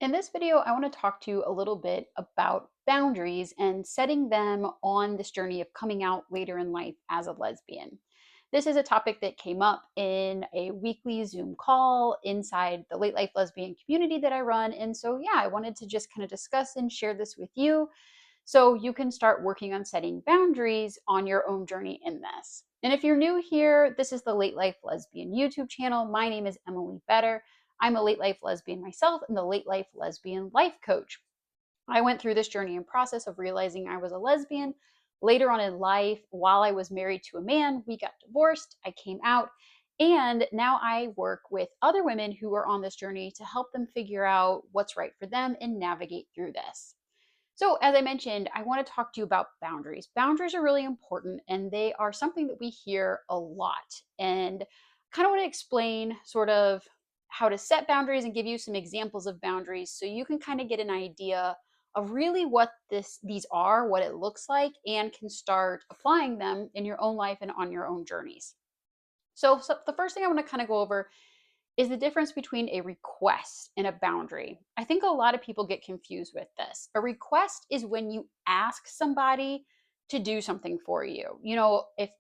In this video, I want to talk to you a little bit about boundaries and setting them on this journey of coming out later in life as a lesbian. This is a topic that came up in a weekly Zoom call inside the late life lesbian community that I run. And so, yeah, I wanted to just kind of discuss and share this with you so you can start working on setting boundaries on your own journey in this. And if you're new here, this is the Late Life Lesbian YouTube channel. My name is Emily Better. I'm a late life lesbian myself and the late life lesbian life coach. I went through this journey and process of realizing I was a lesbian. Later on in life, while I was married to a man, we got divorced. I came out, and now I work with other women who are on this journey to help them figure out what's right for them and navigate through this. So, as I mentioned, I want to talk to you about boundaries. Boundaries are really important and they are something that we hear a lot. And kind of want to explain sort of how to set boundaries and give you some examples of boundaries so you can kind of get an idea of really what these are, what it looks like, and can start applying them in your own life and on your own journeys. So the first thing I want to kind of go over is the difference between a request and a boundary. I think a lot of people get confused with this. A request is when you ask somebody to do something for you. If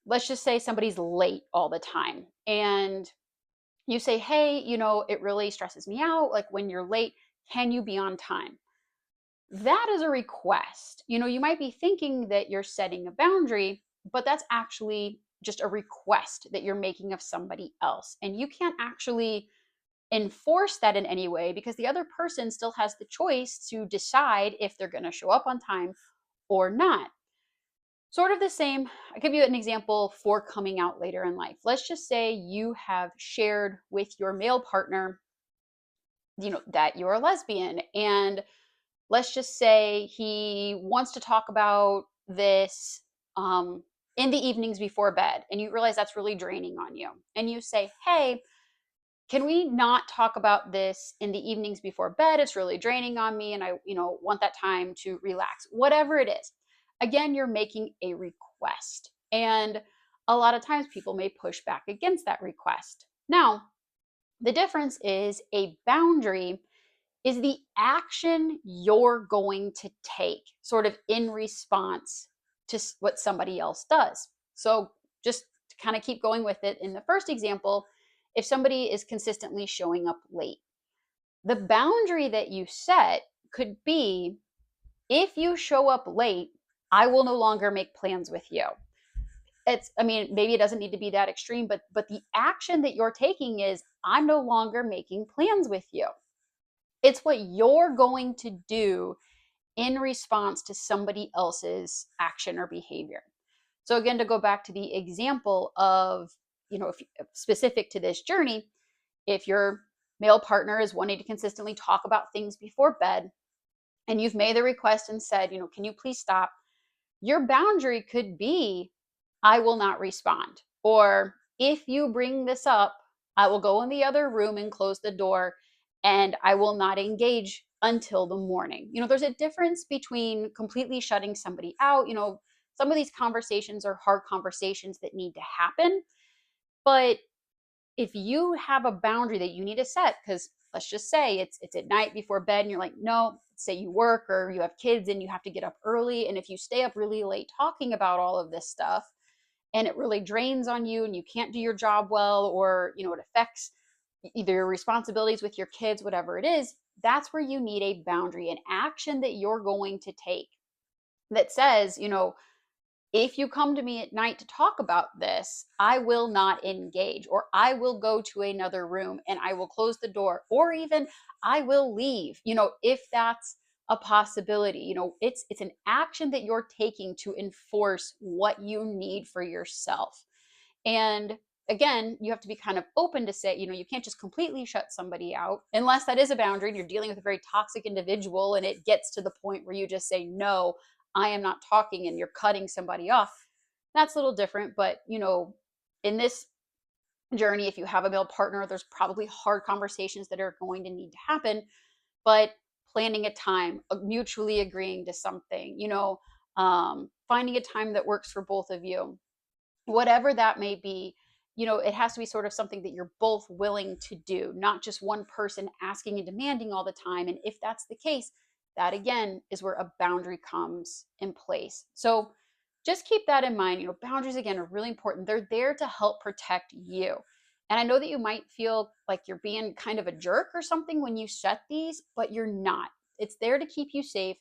let's just say somebody's late all the time and you say, hey, it really stresses me out. Like when you're late, can you be on time? That is a request. You might be thinking that you're setting a boundary, but that's actually just a request that you're making of somebody else. And you can't actually enforce that in any way because the other person still has the choice to decide if they're going to show up on time or not. Sort of the same, I'll give you an example for coming out later in life. Let's just say you have shared with your male partner, that you're a lesbian, and let's just say he wants to talk about this in the evenings before bed, and you realize that's really draining on you. And you say, hey, can we not talk about this in the evenings before bed? It's really draining on me, and I, want that time to relax. Whatever it is. Again, you're making a request. And a lot of times people may push back against that request. Now, the difference is a boundary is the action you're going to take sort of in response to what somebody else does. So just to kind of keep going with it, in the first example, if somebody is consistently showing up late, the boundary that you set could be, if you show up late, I will no longer make plans with you. Maybe it doesn't need to be that extreme, but the action that you're taking is, I'm no longer making plans with you. It's what you're going to do in response to somebody else's action or behavior. So again, to go back to the example of, if specific to this journey, if your male partner is wanting to consistently talk about things before bed and you've made the request and said, can you please stop? Your boundary could be, I will not respond. Or if you bring this up, I will go in the other room and close the door and I will not engage until the morning. There's a difference between completely shutting somebody out. Some of these conversations are hard conversations that need to happen. But if you have a boundary that you need to set, because let's just say it's at night before bed and you're like, no, say you work or you have kids and you have to get up early. And if you stay up really late talking about all of this stuff and it really drains on you and you can't do your job well, or, it affects either your responsibilities with your kids, whatever it is, that's where you need a boundary, an action that you're going to take that says, if you come to me at night to talk about this, I will not engage, or I will go to another room and I will close the door, or even I will leave, if that's a possibility. It's an action that you're taking to enforce what you need for yourself. And again, you have to be kind of open to say, you can't just completely shut somebody out unless that is a boundary and you're dealing with a very toxic individual and it gets to the point where you just say, no, I am not talking, and you're cutting somebody off. That's a little different. But, in this journey, if you have a male partner, there's probably hard conversations that are going to need to happen. But planning a time, mutually agreeing to something, finding a time that works for both of you, whatever that may be, it has to be sort of something that you're both willing to do, not just one person asking and demanding all the time. And if that's the case, that again is where a boundary comes in place. So just keep that in mind. Boundaries again are really important. They're there to help protect you. And I know that you might feel like you're being kind of a jerk or something when you set these, but you're not. It's there to keep you safe.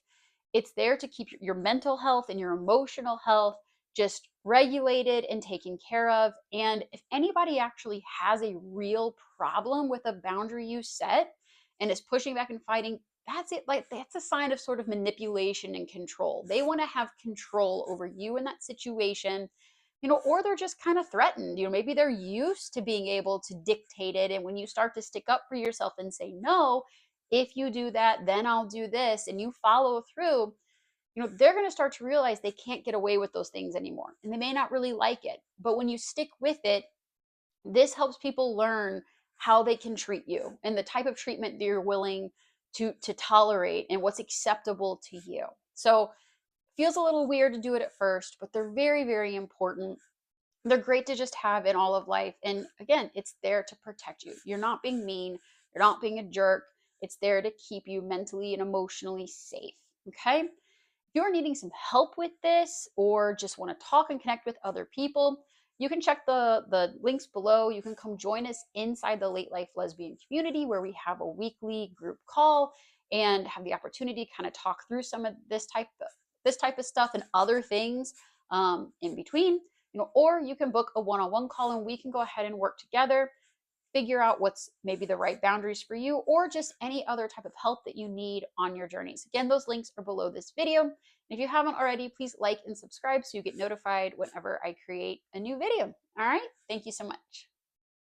It's there to keep your mental health and your emotional health just regulated and taken care of. And if anybody actually has a real problem with a boundary you set and is pushing back and fighting, that's it. Like, that's a sign of sort of manipulation and control. They want to have control over you in that situation, or they're just kind of threatened. Maybe they're used to being able to dictate it. And when you start to stick up for yourself and say, no, if you do that, then I'll do this, and you follow through, they're going to start to realize they can't get away with those things anymore. And they may not really like it. But when you stick with it, this helps people learn how they can treat you and the type of treatment that you're willing to tolerate and what's acceptable to you. So feels a little weird to do it at first, but they're very, very important. They're great to just have in all of life. And again, it's there to protect you. You're not being mean. You're not being a jerk. It's there to keep you mentally and emotionally safe. Okay. If you're needing some help with this or just want to talk and connect with other people, you can check the links below. You can come join us inside the Late Life Lesbian community, where we have a weekly group call and have the opportunity to kind of talk through some of this type of stuff and other things in between. Or you can book a one-on-one call and we can go ahead and work together, figure out what's maybe the right boundaries for you, or just any other type of help that you need on your journeys. Again, those links are below this video. And if you haven't already, please like and subscribe so you get notified whenever I create a new video. All right, thank you so much.